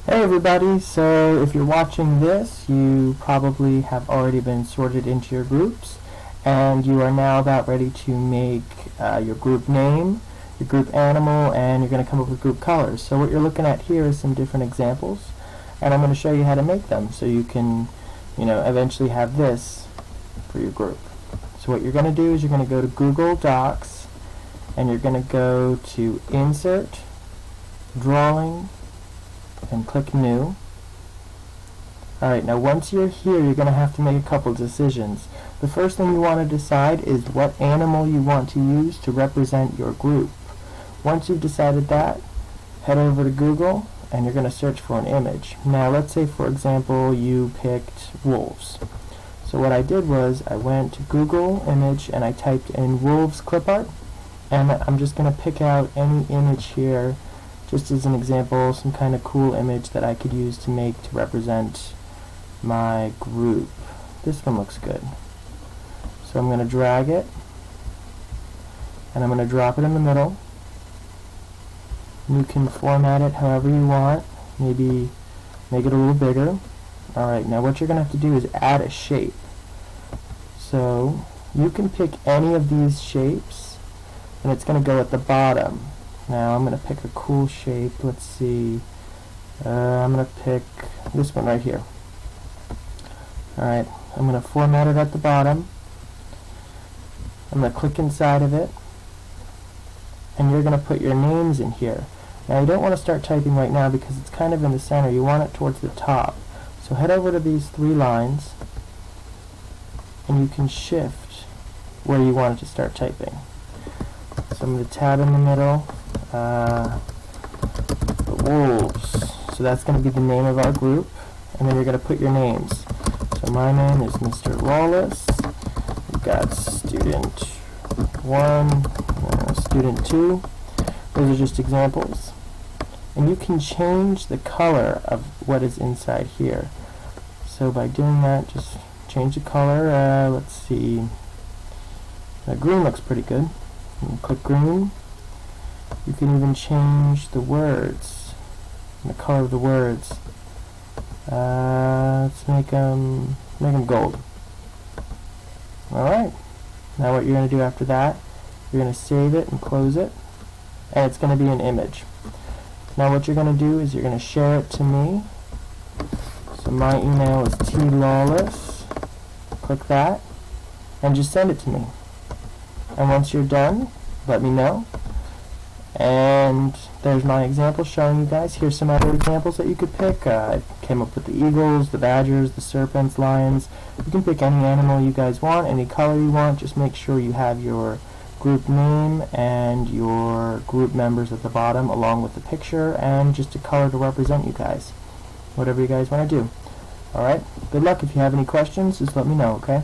Hey everybody, so if you're watching this, you probably have already been sorted into your groups, and you are now about ready to make your group name, your group animal, and you're going to come up with group colors. So what you're looking at here is some different examples, and I'm going to show you how to make them so you can, eventually have this for your group. So what you're going to do is you're going to go to Google Docs, and you're going to go to Insert, Drawing, and click New. Alright, now once you're here, you're going to have to make a couple decisions. The first thing you want to decide is what animal you want to use to represent your group. Once you've decided that, head over to Google and you're going to search for an image. Now let's say, for example, you picked wolves. So what I did was I went to Google image and I typed in wolves clip art, and I'm just going to pick out any image here just as an example, some kind of cool image that I could use to represent my group. This one looks good. So I'm going to drag it and I'm going to drop it in the middle. You can format it however you want, maybe make it a little bigger. Alright, now what you're going to have to do is add a shape. So you can pick any of these shapes and it's going to go at the bottom. Now I'm going to pick a cool shape. Let's see. I'm going to pick this one right here. Alright, I'm going to format it at the bottom. I'm going to click inside of it. And you're going to put your names in here. Now you don't want to start typing right now because it's kind of in the center. You want it towards the top. So head over to these three lines and you can shift where you want it to start typing. So I'm going to tab in the middle. The wolves. So that's going to be the name of our group, and then you're going to put your names. So my name is Mr. Lawless. We've got student 1, student 2. Those are just examples. And you can change the color of what is inside here. So by doing that, just change the color. Let's see. Green looks pretty good. Click green. You can even change the words, the color of the words. Let's make them gold. Alright, now what you're going to do after that, you're going to save it and close it, and it's going to be an image. Now what you're going to do is you're going to share it to me. So my email is tlawless, click that, and just send it to me. And once you're done, let me know. And there's my example showing you guys. Here's some other examples that you could pick. I came up with the eagles, the badgers, the serpents, lions. You can pick any animal you guys want, any color you want. Just make sure you have your group name and your group members at the bottom along with the picture and just a color to represent you guys. Whatever you guys want to do. Alright, good luck. If you have any questions, just let me know, okay?